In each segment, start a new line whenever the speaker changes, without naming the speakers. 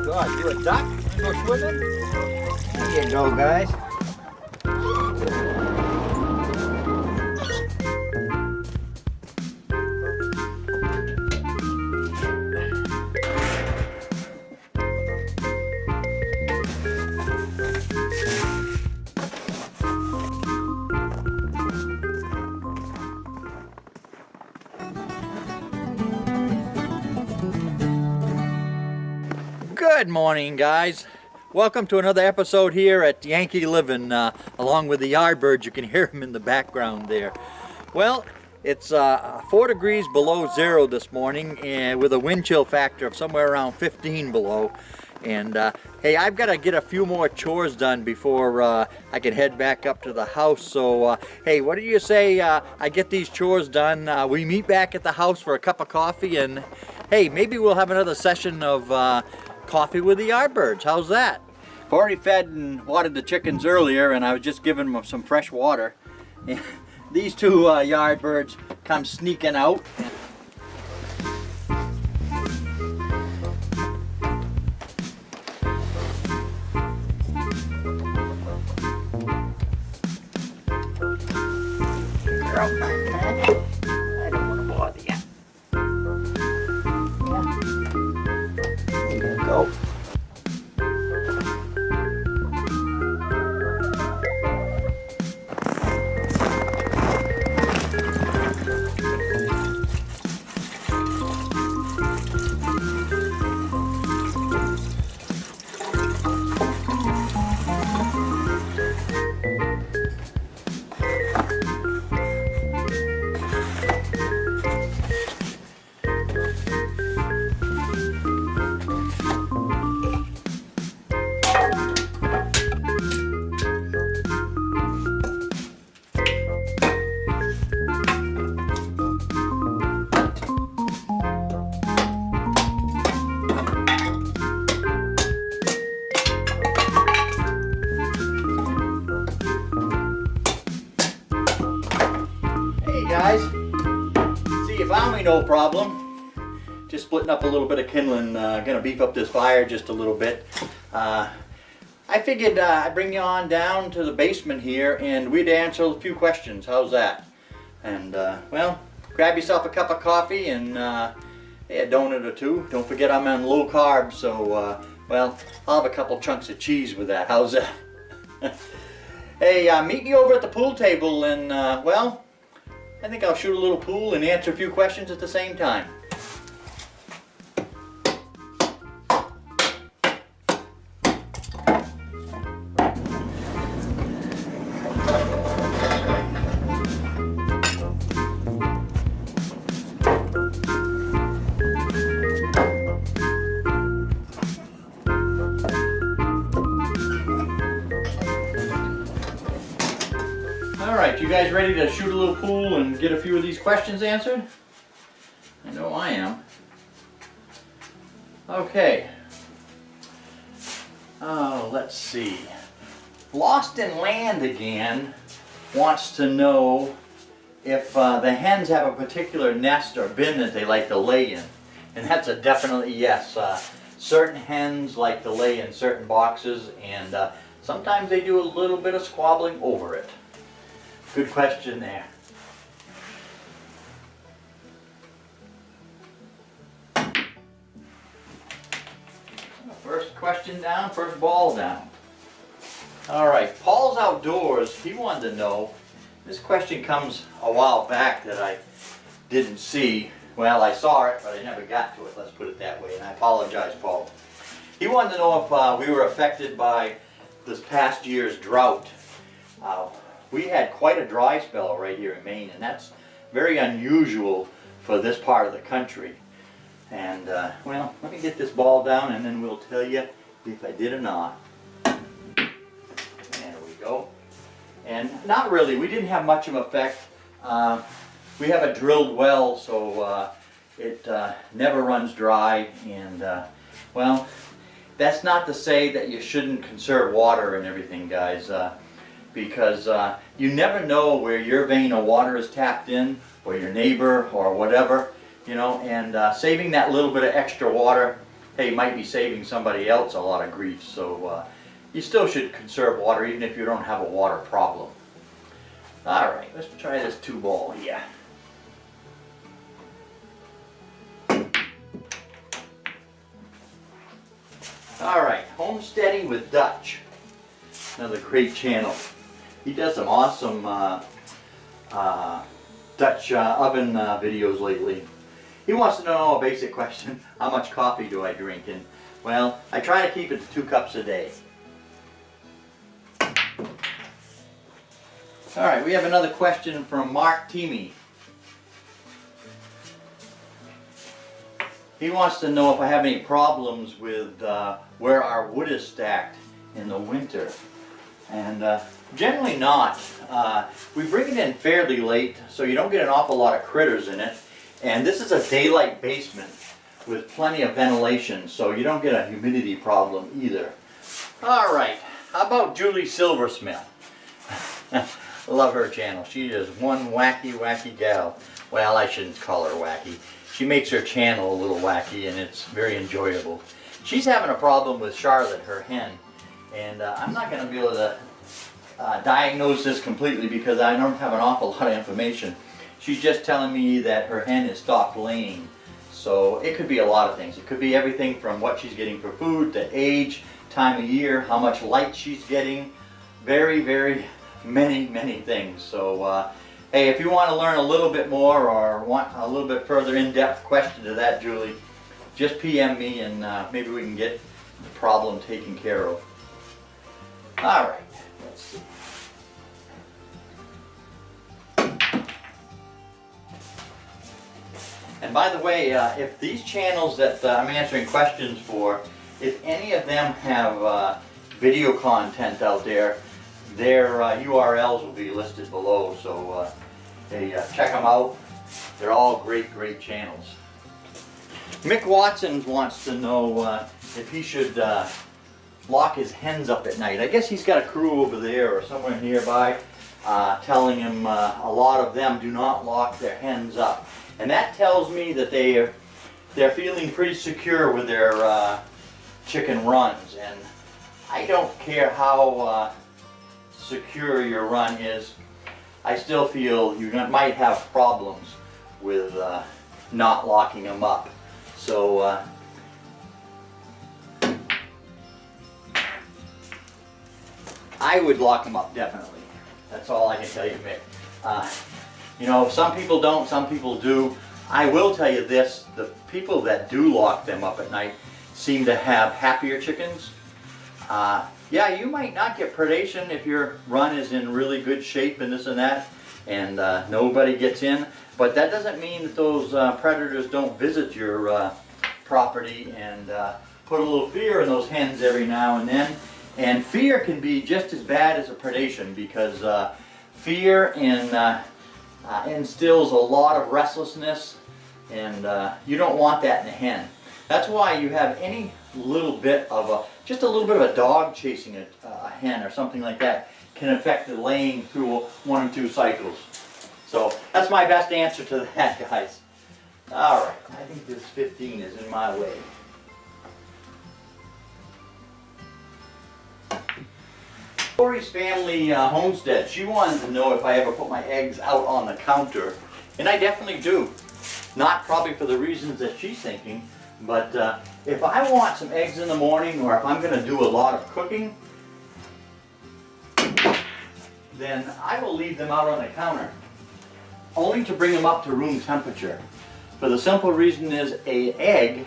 God, you a duck? You go swimming?
There you go, guys.
Good morning, guys. Welcome to another episode here at Yankee Liv'n, along with the YardBirds. You can hear them in the background there. Well, it's 4 degrees below zero this morning, and with a wind chill factor of somewhere around 15 below. And hey, I've got to get a few more chores done before I can head back up to the house. So hey, what do you say I get these chores done? We meet back at the house for a cup of coffee, and hey, maybe we'll have another session of coffee with the YardBirds. How's that? I've already fed and watered the chickens earlier, and I was just giving them some fresh water. These two YardBirds come sneaking out. I don't want to bother you. There you go. Guys, see, you found me no problem. Just splitting up a little bit of kindling. Gonna beef up this fire just a little bit. I figured I'd bring you on down to the basement here and we'd answer a few questions. How's that? And well, grab yourself a cup of coffee and hey, a donut or two. Don't forget I'm on low carb, so well, I'll have a couple chunks of cheese with that. How's that? Hey, meet me over at the pool table and well, I think I'll shoot a little pool and answer a few questions at the same time. Alright, you guys ready to shoot a little pool and get a few of these questions answered? I know I am. Okay. Oh, let's see. Lost in Land again wants to know if the hens have a particular nest or bin that they like to lay in. And that's a definitely yes. Certain hens like to lay in certain boxes, and sometimes they do a little bit of squabbling over it. Good question there. First question down, first ball down. All right, Paul's Outdoors, he wanted to know, this question comes a while back that I didn't see. Well, I saw it, but I never got to it, let's put it that way, and I apologize, Paul. He wanted to know if we were affected by this past year's drought. We had quite a dry spell right here in Maine, and that's very unusual for this part of the country. And well, let me get this ball down and then we'll tell you if I did or not. There we go. And not really, we didn't have much of an effect. We have a drilled well, so it never runs dry, and well, that's not to say that you shouldn't conserve water and everything, guys. Because you never know where your vein of water is tapped in, or your neighbor, or whatever. you know, and saving that little bit of extra water, hey, might be saving somebody else a lot of grief. So you still should conserve water even if you don't have a water problem. All right, let's try this 2-ball here. All right, Homesteading with Dutch, another great channel. He does some awesome Dutch oven videos lately. He wants to know a basic question: how much coffee do I drink? And well, I try to keep it to 2 cups a day. All right, we have another question from Thieme. He wants to know if I have any problems with where our wood is stacked in the winter. And generally not. We bring it in fairly late, so you don't get an awful lot of critters in it. And this is a daylight basement with plenty of ventilation, so you don't get a humidity problem either. All right, how about Julie Silversmyth? Love her channel. She is one wacky gal. Well, I shouldn't call her wacky. She makes her channel a little wacky, and it's very enjoyable. She's having a problem with Charlotte, her hen, and I'm not going to be able to diagnose this completely because I don't have an awful lot of information. She's just telling me that her hen has stopped laying. So it could be a lot of things. It could be everything from what she's getting for food to age, time of year, how much light she's getting. Very many things. So hey, if you want to learn a little bit more or want a little bit further in-depth question to that, Julie, just PM me and maybe we can get the problem taken care of. All right, let's see. And by the way, if these channels that I'm answering questions for, if any of them have video content out there, their URLs will be listed below, so hey, check them out. They're all great channels. Mick Watson wants to know if he should lock his hens up at night. I guess he's got a crew over there or somewhere nearby telling him a lot of them do not lock their hens up. And that tells me that they're feeling pretty secure with their chicken runs. And I don't care how secure your run is, I still feel you might have problems with not locking them up. So I would lock them up, definitely. That's all I can tell you, Mick. You know, some people don't, some people do. I will tell you this, the people that do lock them up at night seem to have happier chickens. Yeah, you might not get predation if your run is in really good shape and this and that, and nobody gets in, but that doesn't mean that those predators don't visit your property and put a little fear in those hens every now and then. And fear can be just as bad as a predation because fear instills a lot of restlessness, and you don't want that in a hen. That's why you have any little bit of just a little bit of a dog chasing a hen or something like that can affect the laying through 1 or 2 cycles. So that's my best answer to that, guys. All right, I think this 15 is in my way. Lourie's family homestead, she wanted to know if I ever put my eggs out on the counter, and I definitely do. Not probably for the reasons that she's thinking, but if I want some eggs in the morning, or if I'm going to do a lot of cooking, then I will leave them out on the counter, only to bring them up to room temperature. For the simple reason is an egg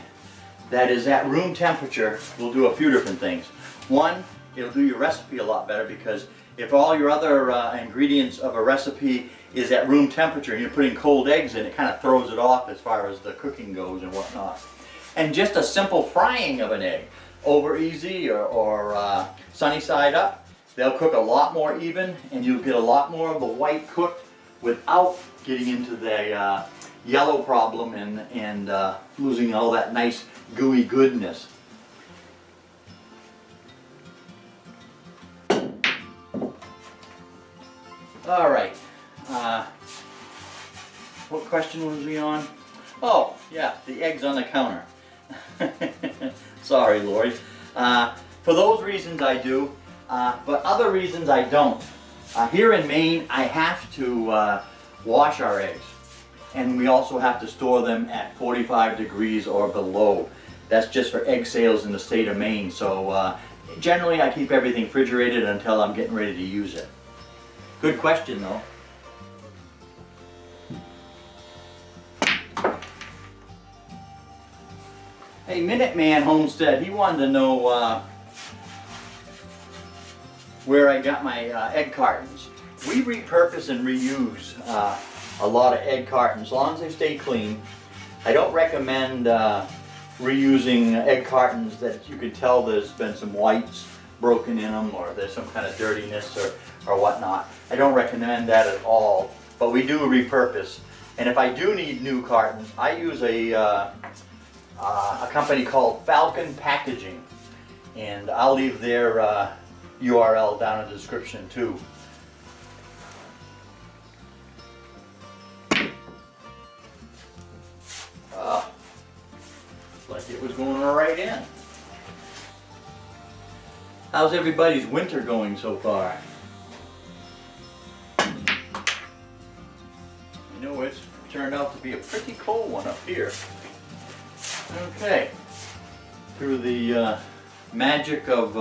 that is at room temperature will do a few different things. One, it'll do your recipe a lot better, because if all your other ingredients of a recipe is at room temperature and you're putting cold eggs in, it kind of throws it off as far as the cooking goes and whatnot. And just a simple frying of an egg, over easy or sunny side up, they'll cook a lot more even, and you'll get a lot more of the white cooked without getting into the yellow problem and losing all that nice gooey goodness. All right, what question was we on? Oh, yeah, the eggs on the counter. Sorry, Lourie. For those reasons I do, but other reasons I don't. Here in Maine, I have to wash our eggs. And we also have to store them at 45 degrees or below. That's just for egg sales in the state of Maine. So generally I keep everything refrigerated until I'm getting ready to use it. Good question though. Hey, Minuteman Homestead, he wanted to know where I got my egg cartons. We repurpose and reuse a lot of egg cartons, as long as they stay clean. I don't recommend reusing egg cartons that you can tell there's been some whites broken in them or there's some kind of dirtiness or whatnot. I don't recommend that at all, but we do repurpose. And if I do need new cartons, I use a company called Falcon Packaging, and I'll leave their URL down in the description too. Like it was going right in. How's everybody's winter going so far? You know, it's turned out to be a pretty cold one up here. Okay, through the magic of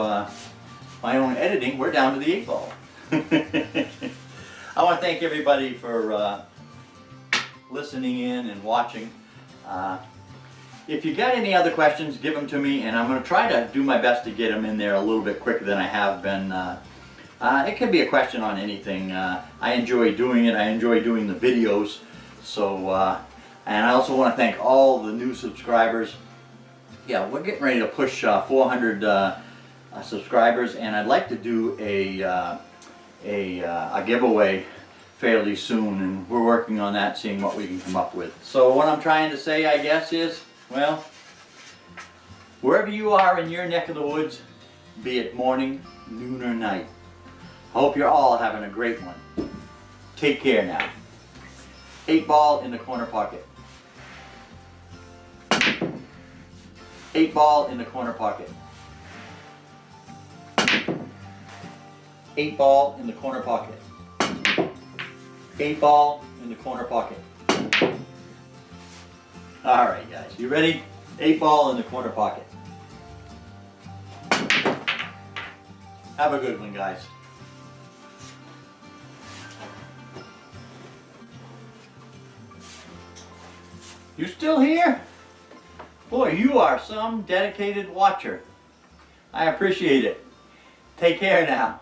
my own editing, we're down to the 8 ball. I want to thank everybody for listening in and watching. If you got any other questions, give them to me, and I'm going to try to do my best to get them in there a little bit quicker than I have been. It could be a question on anything. I enjoy doing it. I enjoy doing the videos. So, and I also want to thank all the new subscribers. Yeah, we're getting ready to push 400 subscribers, and I'd like to do a giveaway fairly soon, and we're working on that, seeing what we can come up with. So what I'm trying to say, I guess, is, well, wherever you are in your neck of the woods, be it morning, noon, or night, I hope you're all having a great one. Take care now. 8 ball in the corner pocket. 8 ball in the corner pocket. 8 ball in the corner pocket. 8 ball in the corner pocket. Alright guys, you ready? 8 ball in the corner pocket. Have a good one, guys. You still here? Boy, you are some dedicated watcher. I appreciate it. Take care now.